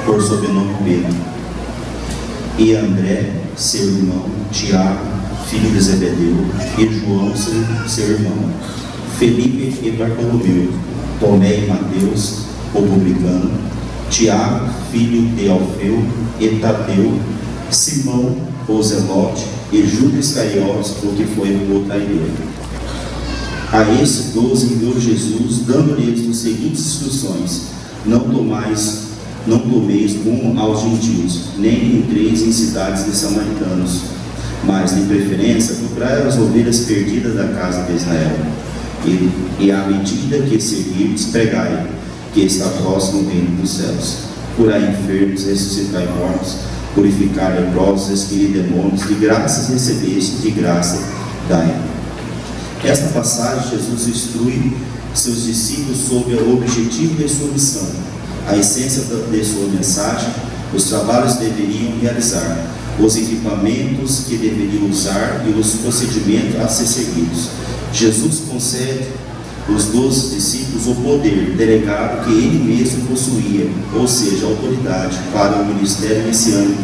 por sobrenome Pedro, e André, seu irmão, Tiago, filho de Zebedeu, e João, seu irmão, Felipe e Bartolomeu, Tomé e Mateus, o publicano, Tiago, filho de Alfeu, e Tadeu, Simão, o Zelote, e Judas Iscariotes, o que foi o traidor. A esses 12 enviou Jesus, dando-lhes as seguintes instruções: não tomeis rumo aos gentios, nem entreis em cidades de samaritanos, mas, de preferência, procurai as ovelhas perdidas da casa de Israel. E à medida que seguirdes, pregai, que está próximo o reino dos céus. Curai enfermos, ressuscitai mortos, purificai leprosos, expelir demônios, de graças recebeste, de graça dai. Esta passagem, Jesus instrui seus discípulos sobre o objetivo de sua missão, a essência de sua mensagem, os trabalhos que deveriam realizar, os equipamentos que deveriam usar e os procedimentos a ser seguidos. Jesus concede aos 12 discípulos o poder delegado que ele mesmo possuía, ou seja, a autoridade para o ministério messiânico,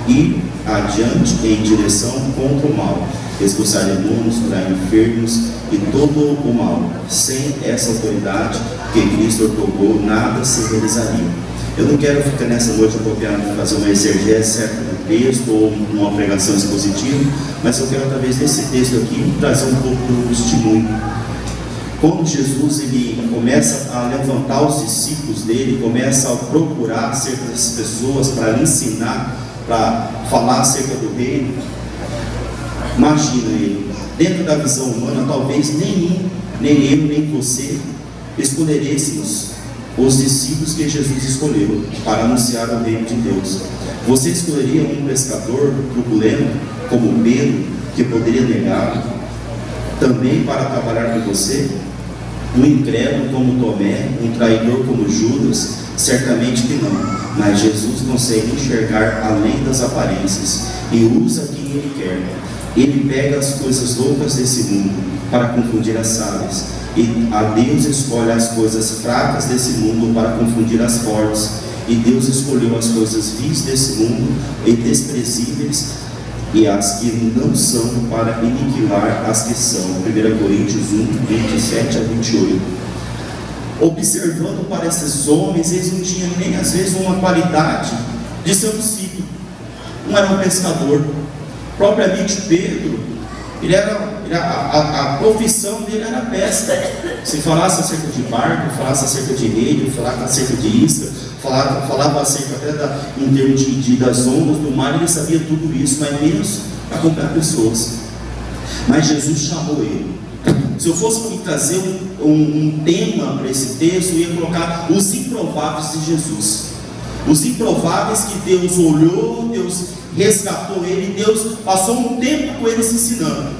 e adiante em direção contra o mal, expulsar demônios, curar enfermos e todo o mal. Sem essa autoridade que Cristo otorgou, nada se realizaria. Eu não quero ficar nessa noite apropriada para fazer uma exegese certa do texto ou uma pregação expositiva, mas eu quero, através desse texto aqui, trazer um pouco do testemunho. Quando Jesus ele começa a levantar os discípulos dele, começa a procurar acerca dessas pessoas para ensinar, para falar acerca do reino, imagina ele, dentro da visão humana, talvez nem eu, nem você escolhêssemos os discípulos que Jesus escolheu para anunciar o reino de Deus. Você escolheria um pescador truculento como Pedro, que poderia negar também para trabalhar com você? Um incrédulo como Tomé, um traidor como Judas? Certamente que não. Mas Jesus consegue enxergar além das aparências e usa quem Ele quer. Ele pega as coisas loucas desse mundo para confundir as sábias, e a Deus escolhe as coisas fracas desse mundo para confundir as fortes. E Deus escolheu as coisas vis desse mundo e desprezíveis e as que não são, para aniquilar as que são. 1 Coríntios 1, 27 a 28. Observando para esses homens, eles não tinham nem às vezes uma qualidade de ser um discípulo. Um era um pescador. Propriamente Pedro, a profissão dele era pesca. Se falasse acerca de barco, falasse acerca de rede, falasse acerca de isca, falava acerca até em termos das ondas do mar, ele sabia tudo isso, mas menos acompanhar pessoas. Mas Jesus chamou ele. Se eu fosse trazer um tema para esse texto, eu ia colocar os improváveis de Jesus. Os improváveis que Deus olhou, Deus resgatou ele, Deus passou um tempo com ele se ensinando.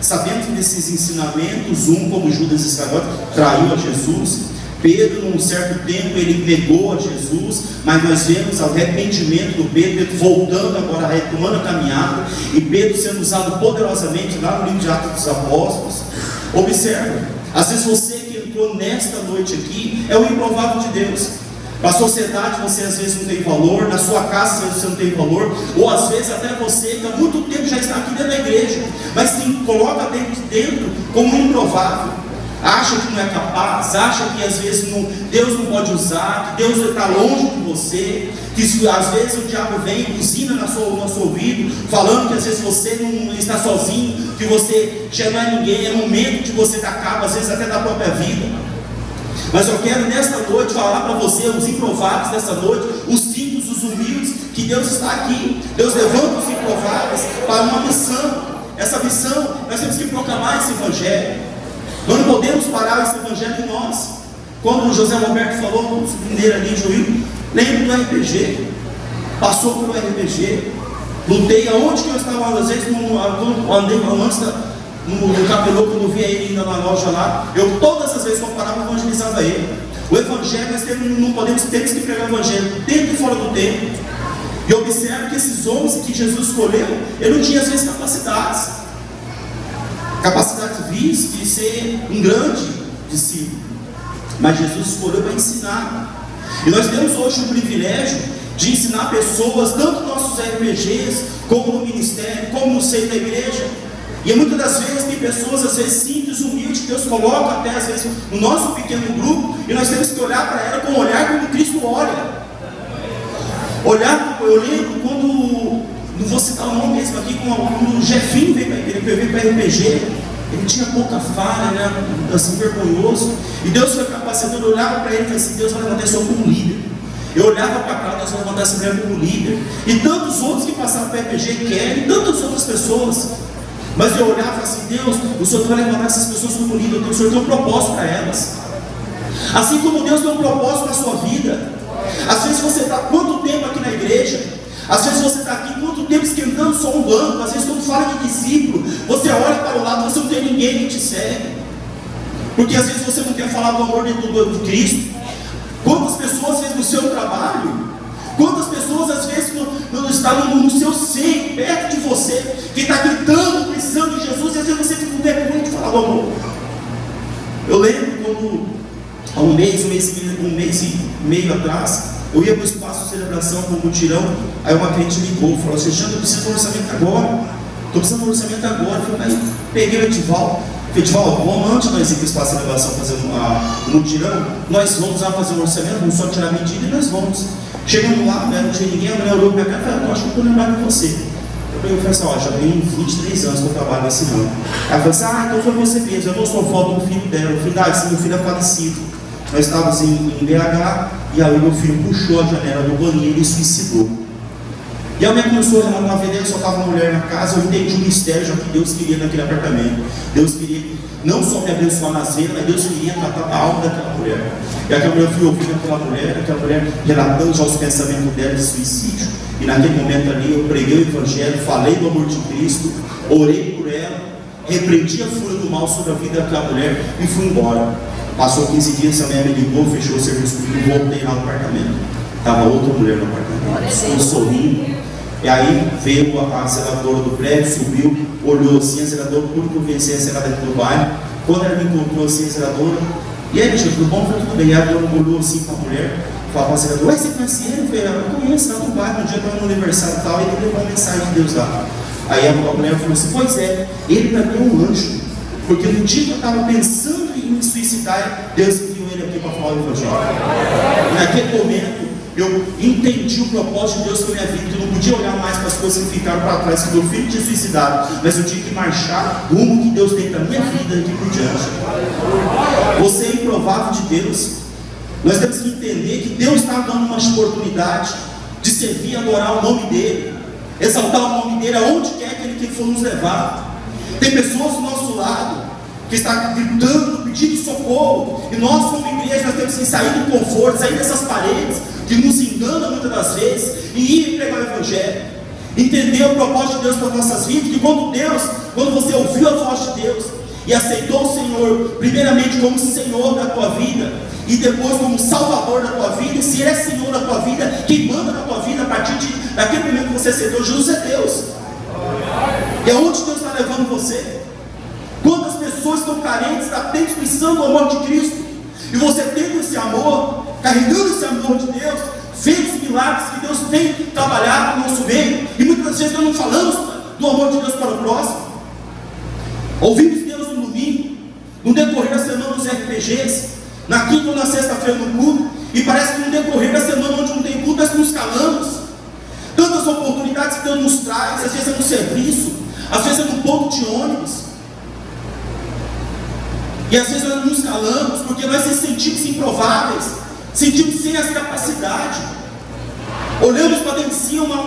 Sabendo desses ensinamentos, como Judas Iscariotes traiu a Jesus, Pedro, num certo tempo, ele negou a Jesus, mas nós vemos o arrependimento do Pedro voltando agora, retomando a caminhada, e Pedro sendo usado poderosamente lá no livro de Atos dos Apóstolos. Observa, às vezes você que entrou nesta noite aqui é o improvável de Deus. Para a sociedade você às vezes não tem valor, na sua casa às vezes você não tem valor, ou às vezes até você que há muito tempo já está aqui dentro da igreja, mas se coloca dentro como improvável, acha que não é capaz, acha que às vezes Deus não pode usar, que Deus está longe de você, que às vezes o diabo vem e buzina no seu ouvido, falando que às vezes você não está sozinho, que você já não é ninguém, é momento de você dar cabo às vezes até da própria vida. Mas eu quero nesta noite falar para você os improváveis dessa noite, os simples, os humildes, que Deus está aqui. Deus levanta os improváveis para uma missão. Essa missão, nós temos que proclamar esse evangelho. Nós não podemos parar esse evangelho em nós. Quando o José Roberto falou dele ali em Juí, lembro do RPG, passou pelo RPG, lutei aonde que eu estava, às vezes andei antes no Capelô, quando eu via ele ainda na loja lá, eu todas as vezes que eu parava, evangelizava ele. O evangelho, nós temos que pregar o evangelho dentro e fora do templo. E observe que esses homens que Jesus escolheu, ele não tinha às vezes capacidade de ser um grande discípulo, mas Jesus escolheu para ensinar. E nós temos hoje o privilégio de ensinar pessoas, tanto nos nossos RPGs, como no ministério, como no seio da igreja. E muitas das vezes tem pessoas, às vezes simples, humildes, que Deus coloca até às vezes no nosso pequeno grupo, e nós temos que olhar para ela com um olhar como Cristo olha. Eu lembro quando, não vou citar o nome mesmo aqui, quando o Jefinho veio para RPG, ele tinha pouca falha, né, assim, vergonhoso, e Deus foi capacitando. Eu olhava para ele e falei assim: Deus vai levantar esse homem como líder. Eu olhava para cá, Deus vai levantar essa mulher como líder. E tantos outros que passaram para RPG querem, e tantas outras pessoas. Mas eu olhava e falava assim: Deus, o Senhor vai levantar essas pessoas como líder, o Senhor tem um propósito para elas. Assim como Deus tem um propósito na sua vida. Às vezes você está quanto tempo aqui na igreja? Às vezes você está aqui quanto tempo esquentando só um banco? Às vezes quando fala de discípulo, você olha para o lado, você não tem ninguém que te segue. Porque às vezes você não quer falar do amor de Cristo. Quantas pessoas, às vezes, no seu trabalho, quantas pessoas, às vezes, não estão no seu seio, perto de você, que está gritando, precisando de Jesus, e às vezes você fica com vergonha de falar do amor. Eu lembro quando, há um mês e meio atrás, eu ia para o espaço de celebração com o mutirão. Aí uma cliente ligou, falou assim: Xandro, eu preciso de um orçamento agora. Estou precisando de um orçamento agora. Eu falei: peguei o Edival. Vamos, antes de nós ir para o espaço de celebração fazer um mutirão, nós vamos lá fazer um orçamento, vamos só tirar a medida e nós vamos. Chegamos lá, né, não tinha ninguém, a mulher olhou para cá e falou: eu acho que eu estou lembrado de você. Eu falei assim: ó, já tem 23 anos que eu trabalho nesse ramo. Ela falou assim: então foi você mesmo. Eu mostrou foto do filho dela. Eu falei: esse meu filho é falecido. Nós estávamos em BH, e aí meu filho puxou a janela do banheiro e suicidou. E a mulher começou a relatar uma vez, só estava uma mulher na casa. Eu entendi o mistério já que Deus queria naquele apartamento. Deus queria não só me abençoar na cena, mas Deus queria tratar a alma daquela mulher. E aquela mulher, eu fui ouvindo aquela mulher relatando já os pensamentos dela de suicídio. E naquele momento ali eu preguei o Evangelho, falei do amor de Cristo, orei por ela, repreendi a fúria do mal sobre a vida daquela mulher e fui embora. Passou 15 dias, a mulher me ligou, fechou o serviço comigo e voltei lá no apartamento. Estava outra mulher no apartamento, um sorrindo. E aí veio a zeladora do prédio, subiu, olhou assim, a zeladora, tudo que eu conhecia, a zeladora do bairro. Quando ela me encontrou assim, a zeladora: e aí, gente, tudo bom? Foi tudo bem. E ela olhou assim para a mulher, falou para a zeladora: ué, você conhece ele? Eu falei: eu conheço, lá do bairro, um dia estava no aniversário e tal, e ele levou uma mensagem de Deus lá. Aí a mulher falou assim: pois é, ele para mim é um anjo. Porque no dia que eu estava pensando em me suicidar, Deus enviou ele aqui para falar o Evangelho. E naquele momento, eu entendi o propósito de Deus para a minha vida, que eu não podia olhar mais para as coisas que ficaram para trás, que meu filho tinha suicidado, mas eu tinha que marchar rumo que Deus tem para a minha vida aqui por diante. Você é improvável de Deus. Nós temos que entender que Deus está dando uma oportunidade de servir e adorar o nome dEle, exaltar o nome dEle aonde quer que Ele for nos levar. Tem pessoas do nosso lado que estão gritando, pedindo socorro, e nós como igreja nós temos que sair do conforto, sair dessas paredes que nos enganam muitas das vezes, e ir pregar o Evangelho, entender o propósito de Deus para as nossas vidas. Que quando você ouviu a voz de Deus e aceitou o Senhor primeiramente como Senhor da tua vida, e depois como Salvador da tua vida, e se Ele é Senhor da tua vida, quem manda na tua vida a partir daquele momento que você aceitou Jesus é Deus. E aonde Deus está levando você? Quantas pessoas estão carentes, apenas precisando do amor de Cristo, e você tendo esse amor, carregando esse amor de Deus, vendo os milagres que Deus tem trabalhado no nosso meio, e muitas das vezes nós não falamos do amor de Deus para o próximo. Ouvimos Deus no domingo, no decorrer da semana dos RPGs, na quinta ou na sexta-feira no culto, e parece que no decorrer da semana onde não tem culto, nós nos calamos. Tantas oportunidades que Deus nos traz, às vezes é no serviço, às vezes é no ponto de ônibus, e às vezes nós nos calamos porque nós nos sentimos improváveis, sentimos sem as capacidades, olhamos para dentro de si uma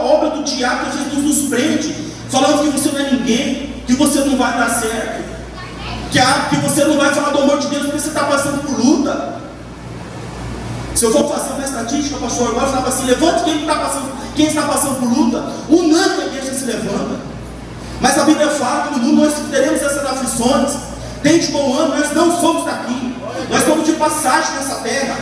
obra do diabo que às vezes nos prende, falando que você não é ninguém, que você não vai dar certo, que você não vai falar do amor de Deus porque você está passando por luta. Se eu for fazer uma estatística, pastor, agora eu falava assim: levante quem está passando por luta. Unânime a igreja se levanta. Mas a Bíblia fala que no mundo nós teremos essas aflições. Tente bom ano, nós não somos daqui. Nós somos de passagem nessa terra.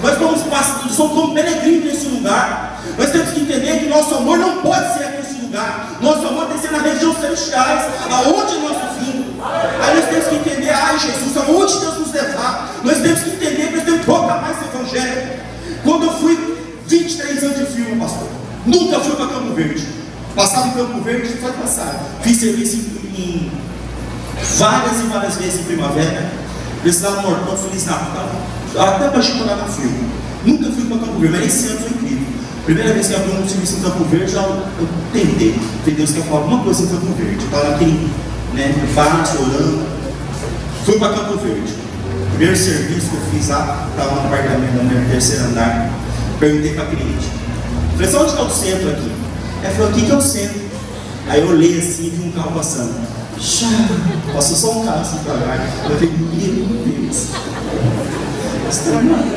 Nós somos como peregrinos nesse lugar. Nós temos que entender que nosso amor não pode ser aqui nesse lugar. Nosso amor tem que ser nas regiões celestiais, aonde é nosso fim. Aí nós temos que entender: ai Jesus, aonde Deus nos levar. Nós temos que entender que nós temos que proclamar esse Evangelho. Quando eu fui 23 anos de filme, pastor. Nunca fui para Campo Verde. Passava em Campo Verde, só de passar. Fiz serviço em várias e várias vezes em primavera. Precisava no Hortão, Feliz Natal. Até para chorar no filme. Nunca fui para Campo Verde, mas esse ano foi incrível. Primeira vez que abriu um serviço em Campo Verde, eu tentei. Falei, Deus quer falar alguma coisa em Campo Verde. Eu estava naquele, vaso, orando. Fui para Campo Verde. Primeiro serviço que eu fiz lá, estava no apartamento do meu terceiro andar. Perguntei para a cliente. Falei, só onde está o centro aqui? Ela falou, aqui que é o centro. Aí eu olhei assim e vi um carro passando. Passou só um carro assim para lá. Eu falei, meu Deus.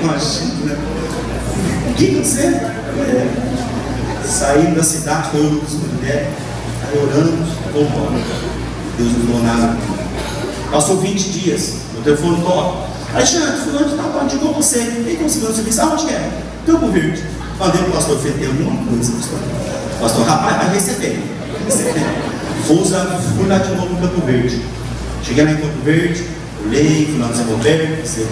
Imagina, né? O que é o centro? Saímos da cidade, foi o Lucas Mulher. Aí orando, vou embora. Deus não falou nada. Passou 20 dias, meu telefone toca. Alexandre, fulano está onde com você? Ele conseguiu o serviço, aonde que é? Campo Verde. Falei para o pastor, tem alguma coisa, pastor? Pastor, rapaz, vai receber. Fui lá de novo no Campo Verde. Cheguei lá em Campo Verde, olhei, fui lá no Zé Roberto. Zé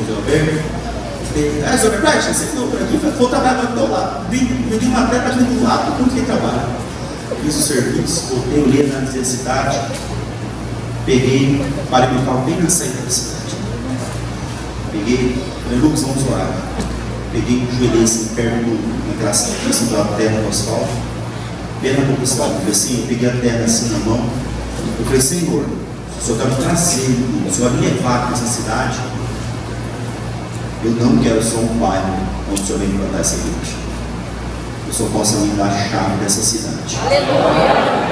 Roberto, você ficou por aqui, vou trabalhar do teu lado. Vendi uma terra para do lado, como que ele trabalha? Fiz o serviço, voltei, olhei na necessidade, peguei, parei meu carro bem na saída da cidade. Peguei, falei, Lucas, vamos orar. Peguei, joelhei assim, perto daquela assim, da terra do asfalto, bem na boca do asfalto. Falei assim, eu peguei a terra assim na mão. Eu falei, Senhor, o Senhor está me trazendo, o Senhor vai me levar para essa cidade. Eu não quero só um bairro onde o Senhor vem plantar essa igreja. Eu só posso me dar a chave dessa cidade.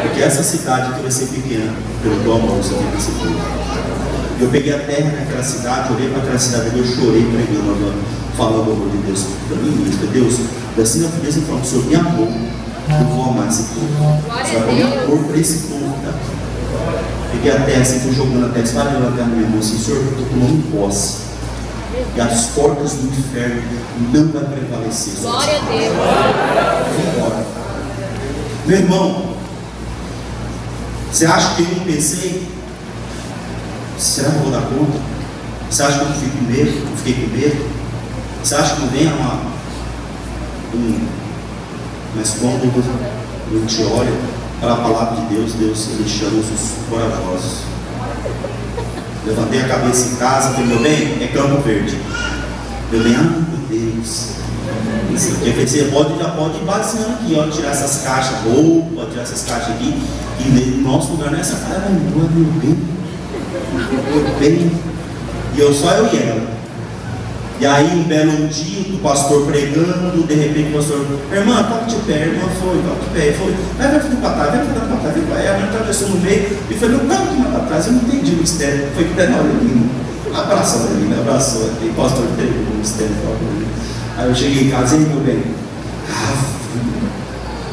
Porque essa cidade aqui vai ser pequena, pelo teu amor que você tem nesse povo. Eu peguei a terra naquela cidade, olhei para aquela cidade e eu chorei pregando, falando o amor de Deus para mim. Eu falei, Deus, assim na mesma forma que o Senhor me amou, eu vou amar esse povo. Só que eu me amor para esse povo. Tá? Peguei a terra, assim, fui jogando a terra, espalhando a terra na minha mão, assim, Senhor, eu estou tomando posse. E as portas do inferno não vai prevalecer. Glória a Deus. Vou embora. Meu irmão, você acha que eu não pensei? Será que eu vou dar conta? Você acha que eu não fiquei com medo? Não fiquei com medo? Você acha que não vem mas quando a gente olha para a palavra de Deus, Deus ele chama os corajosos. Levantei a cabeça em casa, falei, meu bem, é Campo Verde. Meu bem, meu Deus. Você já pode ir baseando aqui, ó, tirar essas caixas, roupa, tirar essas caixas aqui. E no nosso lugar nessa cara, meu bem. E eu e ela. E aí, um belo dia, o pastor pregando, de repente o pastor, irmã, toca de pé, irmã, toca de pé, vai ficar para trás, vai ficar para trás, vai. Aí a minha atravessou no meio e falei, não, vai ficar para trás, eu não entendi o mistério. Foi que até na hora ele abraçou ali, abraçou aqui, o pastor entregou o mistério. Aí eu cheguei em casa, e meu bem,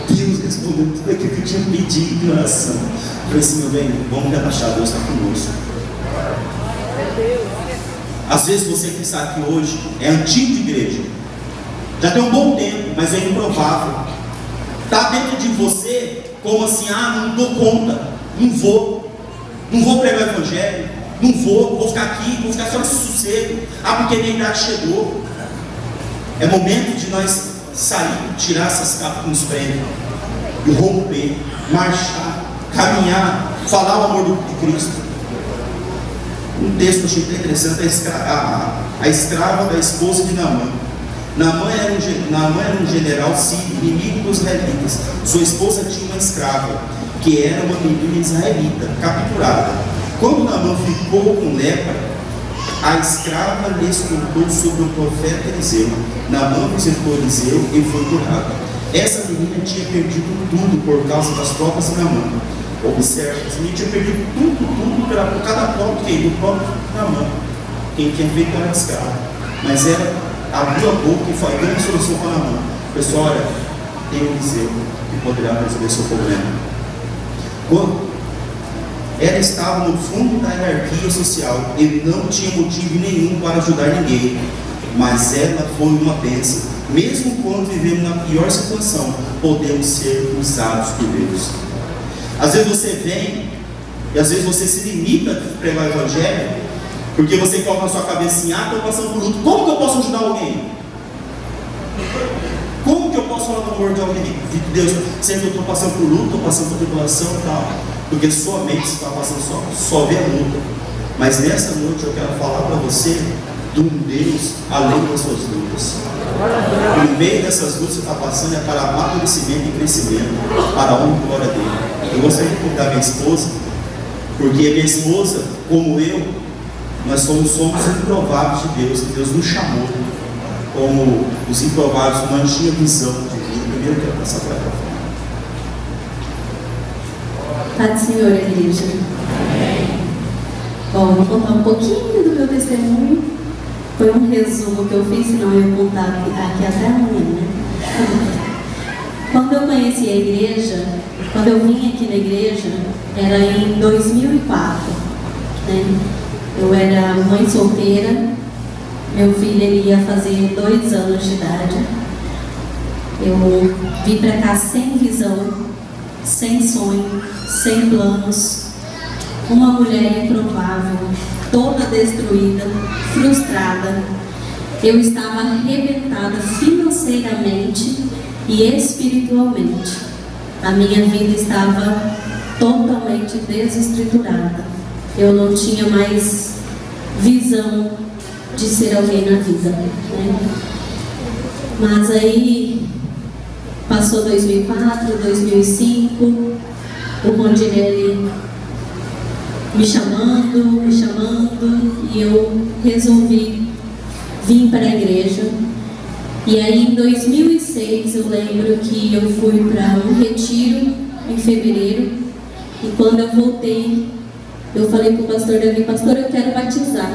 Deus respondeu tudo aquilo que eu tinha pedido em oração. Eu falei assim, meu bem, vamos relaxar, Deus está conosco. Às vezes você que está aqui hoje é antigo de igreja, já tem um bom tempo, mas é improvável. Está dentro de você como assim, não dou conta, não vou pregar o evangelho, não vou ficar aqui, vou ficar só nesse sossego, porque minha idade chegou. É momento de nós sair, tirar essas capas que nos prendem, e romper, marchar, caminhar, falar o amor de Cristo. Um texto que eu achei bem interessante, a escrava da esposa de Naamã. Naamã era um general sírio, inimigo dos israelitas. Sua esposa tinha uma escrava, que era uma menina israelita, capturada. Quando Naamã ficou com lepra, a escrava lhes contou sobre o profeta Eliseu. Naamã visitou Eliseu e foi curado. Essa menina tinha perdido tudo por causa das tropas de Naamã. Observe, essa menina tinha perdido tudo por cada próprio do próprio Naamã. Quem tinha feito era a escrava. Mas ela abriu a boca e foi a grande solução para Naamã. Pessoal, olha, tem Eliseu que poderá resolver seu problema. Ela estava no fundo da hierarquia social e não tinha motivo nenhum para ajudar ninguém, mas ela foi uma bênção. Mesmo quando vivemos na pior situação, podemos ser usados por Deus. Às vezes você vem e às vezes você se limita a pregar o evangelho porque você coloca na sua cabeça assim, estou passando por luto, como que eu posso ajudar alguém? Como que eu posso falar do amor de alguém, de Deus, sempre eu estou passando por luta, estou passando por tribulação e tal, porque sua mente está passando só vê a luta. Mas nessa noite eu quero falar para você de um Deus além das suas lutas. No meio dessas lutas que você está passando é para amadurecimento e crescimento, para a honra e glória dele. Eu gostaria de convidar minha esposa, porque minha esposa, como eu, nós somos improváveis de Deus, que Deus nos chamou como os improváveis, não tinha visão de vida. Primeiro eu quero passar para ela. Paz do Senhor, igreja. Bom, vou contar um pouquinho do meu testemunho. Foi um resumo que eu fiz, senão eu ia contar aqui até amanhã, né? Quando eu conheci a igreja, quando eu vim aqui na igreja, era em 2004, né? Eu era mãe solteira, meu filho ele ia fazer 2 anos de idade. Eu vim para cá sem visão, sem sonho, sem planos, uma mulher improvável, toda destruída, frustrada. Eu estava arrebentada financeiramente e espiritualmente. A minha vida estava totalmente desestruturada. Eu não tinha mais visão de ser alguém na vida, né? Mas aí passou 2004, 2005, o Rondinelli me chamando, e eu resolvi vir para a igreja. E aí em 2006 eu lembro que eu fui para um retiro em fevereiro, e quando eu voltei, eu falei para o pastor Davi: pastor, eu quero batizar.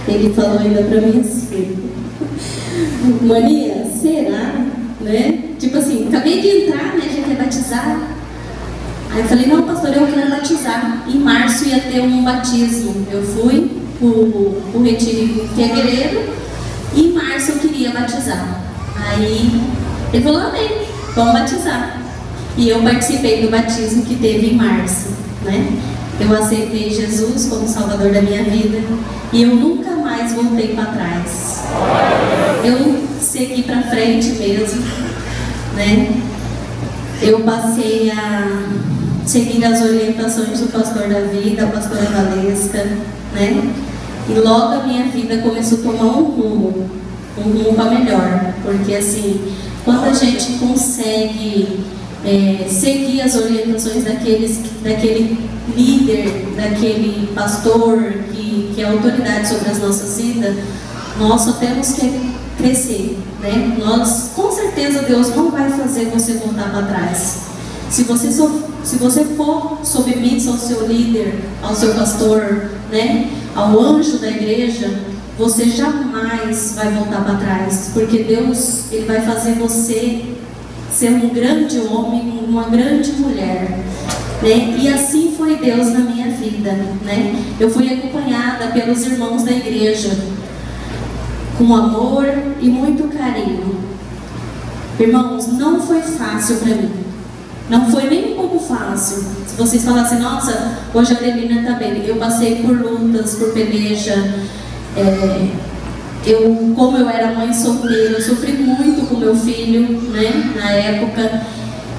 Ele falou ainda para mim assim: Mania, será? Né? Tipo assim, acabei de entrar, né? Já quer batizar? Aí eu falei: não, pastor, eu quero batizar. Em março ia ter um batismo. Eu fui pro retiro em fevereiro, e em março eu queria batizar. Aí ele falou: amém, vamos batizar. E eu participei do batismo que teve em março, né? Eu aceitei Jesus como Salvador da minha vida e eu nunca mais voltei para trás. Eu segui para frente mesmo, né? Eu passei a seguir as orientações do pastor Davi, da pastora Valesca, né? E logo a minha vida começou a tomar um rumo para melhor, porque assim, quando a gente consegue seguir as orientações daquele líder, daquele pastor que é autoridade sobre as nossas vidas, nós só temos que crescer, né? Nós, com certeza, Deus não vai fazer você voltar para trás. Se você for submisso ao seu líder, ao seu pastor, né? Ao anjo da igreja, você jamais vai voltar para trás, porque Deus, Ele vai fazer você ser um grande homem, uma grande mulher, né? E assim foi Deus na minha vida, né? Eu fui acompanhada pelos irmãos da igreja, com amor e muito carinho. Irmãos, não foi fácil para mim. Não foi nem um pouco fácil. Se vocês falassem: nossa, hoje a Adelina está bem. Eu passei por lutas, por peleja. Como eu era mãe solteira, eu sofri muito com meu filho, né, na época.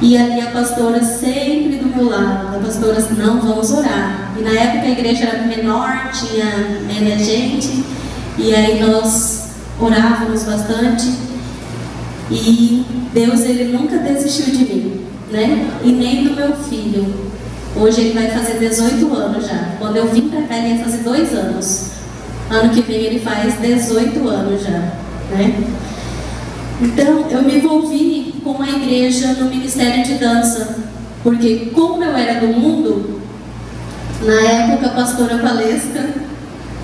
E ali a pastora sempre do meu lado. A pastora assim: não, vamos orar. E na época a igreja era menor, tinha menos gente. E aí nós orávamos bastante. E Deus, Ele nunca desistiu de mim, né? E nem do meu filho. Hoje ele vai fazer 18 anos já. Quando eu vim pra cá, ele ia fazer 2 anos. Ano que vem ele faz 18 anos já, né? Então eu me envolvi com a igreja no ministério de dança, porque como eu era do mundo, na época a pastora Valesca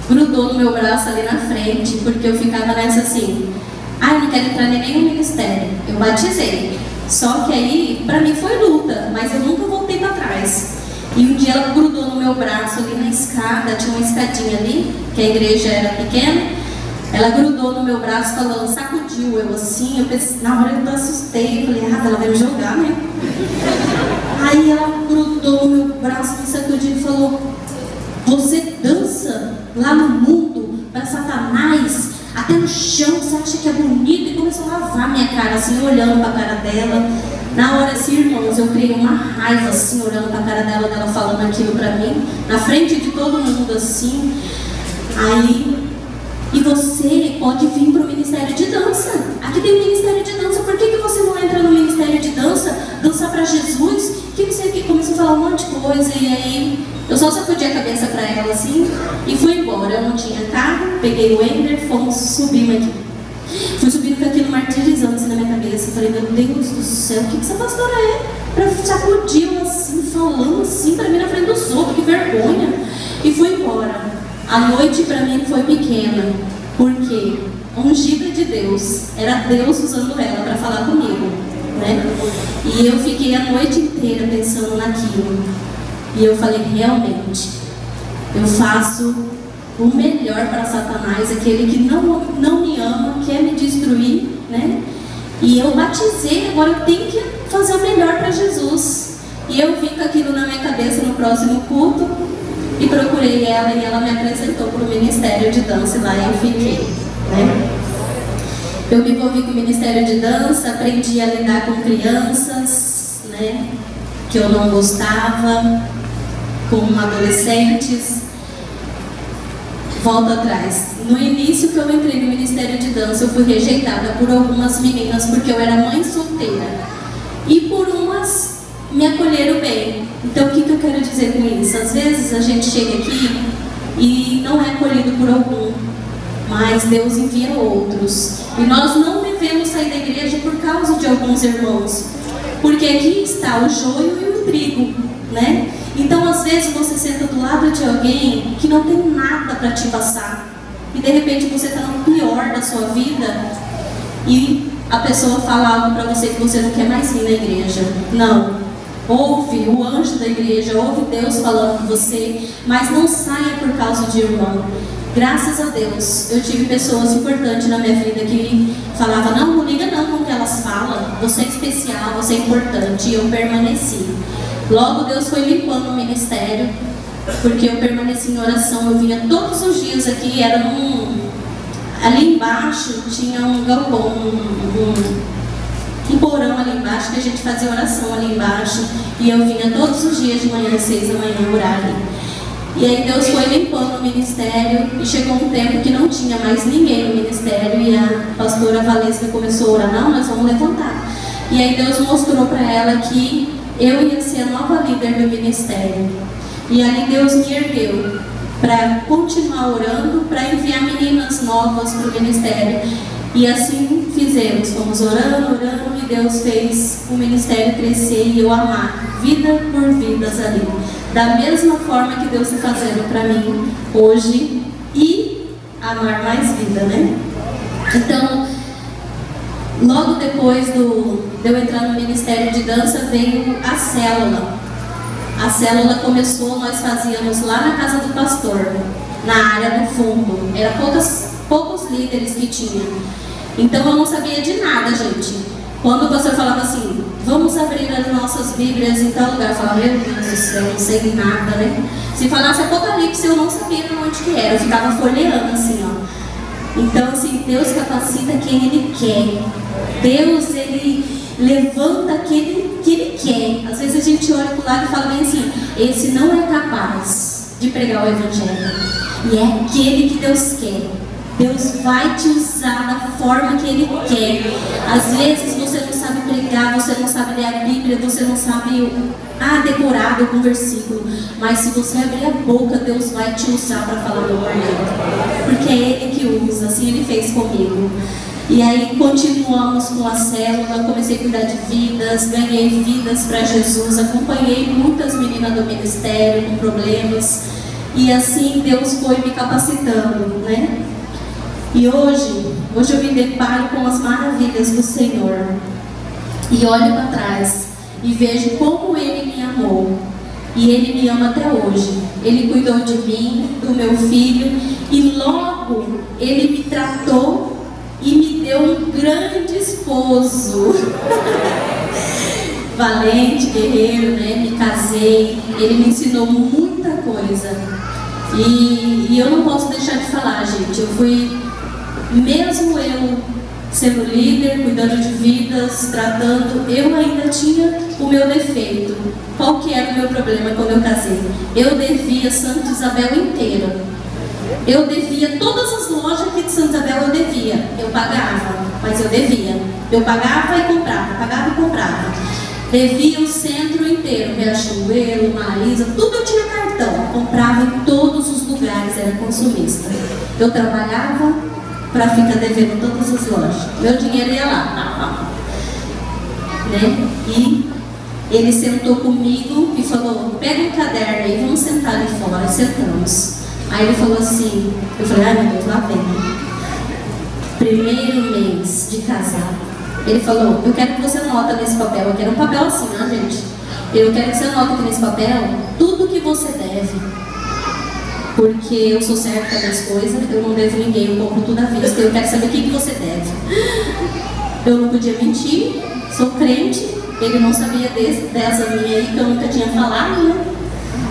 grudou no meu braço ali na frente, porque eu ficava nessa assim: eu não quero entrar em nenhum ministério. Eu batizei, só que aí pra mim foi luta, mas eu nunca voltei pra trás. E um dia ela grudou no meu braço ali na escada, tinha uma escadinha ali, que a igreja era pequena. Ela grudou no meu braço falando, sacudiu eu assim, eu pensei, na hora eu assustei, eu falei: ela vai me jogar, né? Aí ela grudou no meu braço, me sacudiu e falou: você dança lá no mundo para Satanás, até no chão, você acha que é bonito, e começou a lavar minha cara, assim, olhando para a cara dela. Na hora, assim, irmãos, eu criei uma raiva, assim, olhando para a cara dela, dela falando aquilo para mim, na frente de todo mundo, assim. Aí, e você pode vir para o Ministério de Dança. Aqui tem um Ministério de Dança, por que você não entra no Ministério de Dança? Dançar para Jesus? Que não sei o que, começou a falar um monte de coisa, e aí eu só sacudi a cabeça para ela assim e fui embora. Eu não tinha carro, peguei o Ender, fomos subir aqui. Fui subindo com aquilo martirizando assim na minha cabeça. Falei, meu Deus do céu, o que essa pastora é? Pra sacudir assim, falando assim pra mim na frente dos outros, que vergonha. E fui embora. A noite pra mim foi pequena, porque ungida de Deus, era Deus usando ela pra falar comigo, né? E eu fiquei a noite inteira pensando naquilo. E eu falei, realmente, eu faço o melhor para Satanás, aquele que não me ama, quer me destruir, né? E eu batizei, agora eu tenho que fazer o melhor para Jesus. E eu vim com aquilo na minha cabeça no próximo culto e procurei ela e ela me apresentou para o Ministério de Dança e lá eu fiquei, né? Eu me envolvi com o Ministério de Dança, aprendi a lidar com crianças, né? Que eu não gostava, com adolescentes. Volta atrás. No início que eu entrei no Ministério de Dança, eu fui rejeitada por algumas meninas porque eu era mãe solteira. E por umas me acolheram bem. Então o que eu quero dizer com isso? Às vezes a gente chega aqui e não é acolhido por algum, mas Deus envia outros. E nós não devemos sair da igreja por causa de alguns irmãos, porque aqui está o joio e o trigo, né? Então, às vezes, você senta do lado de alguém que não tem nada para te passar. E, de repente, você está no pior da sua vida e a pessoa fala algo para você que você não quer mais ir na igreja. Não. Ouve o anjo da igreja, ouve Deus falando com você, mas não saia por causa de irmão. Graças a Deus, eu tive pessoas importantes na minha vida que falavam, não liga não com o que elas falam, você é especial, você é importante, e eu permaneci. Logo Deus foi limpando o ministério, porque eu permaneci em oração, eu vinha todos os dias aqui, ali embaixo tinha um galpão, um porão ali embaixo, que a gente fazia oração ali embaixo, e eu vinha todos os dias de manhã, às 6 da manhã, orar ali. E aí Deus foi limpando o ministério, e chegou um tempo que não tinha mais ninguém no ministério, e a pastora Valesca começou a orar, não, nós vamos levantar. E aí Deus mostrou para ela que eu ia ser a nova líder do ministério. E aí Deus me ergueu para continuar orando, para enviar meninas novas para o ministério. E assim fizemos, fomos orando, e Deus fez o ministério crescer e eu amar vida por vidas ali. Da mesma forma que Deus está fazendo para mim hoje, e amar mais vida, né? Então, logo depois de eu entrar no Ministério de Dança, veio a célula. A célula começou, nós fazíamos lá na casa do pastor, na área do fundo. Era poucos líderes que tinha. Então eu não sabia de nada, gente. Quando o pastor falava assim, vamos abrir as nossas Bíblias em tal lugar, eu falava, meu Deus do céu, eu não sei nada, né? Se falasse Apocalipse, eu não sabia onde que era, eu ficava folheando assim, ó. Então, assim, Deus capacita quem Ele quer. Deus, Ele levanta aquele que Ele quer. Às vezes a gente olha para o lado e fala bem assim, esse não é capaz de pregar o Evangelho. E é aquele que Deus quer. Deus vai te usar da forma que Ele quer. Às vezes você não sabe pregar, você não sabe ler a Bíblia, você não sabe decorar algum versículo. Mas se você abrir a boca, Deus vai te usar para falar do amor dele. Porque é Ele que usa, assim Ele fez comigo. E aí continuamos com a célula, comecei a cuidar de vidas, ganhei vidas para Jesus, acompanhei muitas meninas do ministério com problemas. E assim Deus foi me capacitando, né? E hoje eu me deparo com as maravilhas do Senhor. E olho para trás e vejo como Ele me amou. E Ele me ama até hoje. Ele cuidou de mim, do meu filho. E logo Ele me tratou e me deu um grande esposo. Valente, guerreiro, né? Me casei. Ele me ensinou muita coisa. E eu não posso deixar de falar, gente. Eu fui mesmo eu sendo líder, cuidando de vidas, tratando, eu ainda tinha o meu defeito. Qual que era o meu problema quando eu casei? Eu devia Santa Isabel inteira. Eu devia todas as lojas aqui de Santa Isabel, eu devia. Eu pagava, mas eu devia. Eu pagava e comprava. Devia o centro inteiro, Riachuelo, Marisa, tudo eu tinha cartão. Comprava em todos os lugares, era consumista. Eu trabalhava para ficar devendo todas as lojas. Meu dinheiro ia lá. Né? E ele sentou comigo e falou, pega um caderno aí, vamos sentar ali fora. E sentamos. Aí ele falou assim, eu falei, ai meu Deus, lá vem. Primeiro mês de casado. Ele falou, eu quero que você anota nesse papel. Eu quero um papel assim, né, gente? Eu quero que você anote aqui nesse papel tudo que você deve. Porque eu sou certa com as minhas coisas, eu não devo ninguém, eu compro tudo à vista. Eu quero saber o que você deve. Eu não podia mentir, sou crente. Ele não sabia dessa minha aí, que eu nunca tinha falado, né?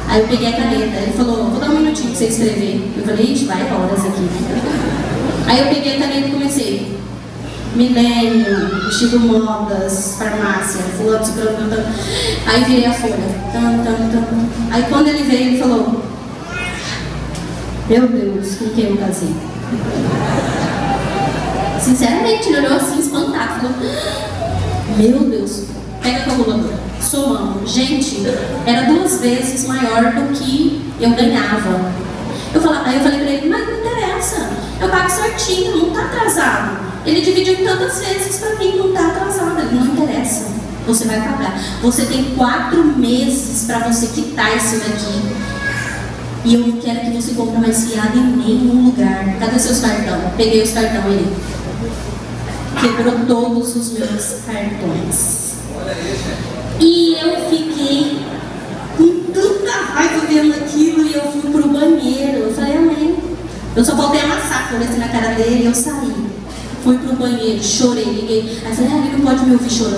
Aí eu peguei a caneta, ele falou, vou dar um minutinho pra você escrever. Eu falei, ixi, vai horas aqui. Aí eu peguei a caneta e comecei. Milênio, Vestido Modas, farmácia, fulano, ciclano. Aí virei a folha. Aí quando ele veio, ele falou, meu Deus, com quem eu casei? Sinceramente, ele olhou assim, espantado, falou, meu Deus, pega a calculadora, somando. Gente, era 2 vezes maior do que eu ganhava. Aí eu falei pra ele, mas não interessa, eu pago certinho, não tá atrasado. Ele dividiu em tantas vezes pra mim, não tá atrasado, ele não interessa, você vai pagar. Você tem 4 meses pra você quitar isso daqui. E eu não quero que você compre mais fiado em nenhum lugar. Cadê seus cartões? Peguei os cartões ali. Quebrou todos os meus cartões. E eu fiquei com tanta raiva vendo aquilo e eu fui pro banheiro. Eu falei, amém. Eu só voltei a amassar, comecei na cara dele e eu saí. Fui pro banheiro, chorei, liguei. Aí falei, ele não pode me ouvir chorando.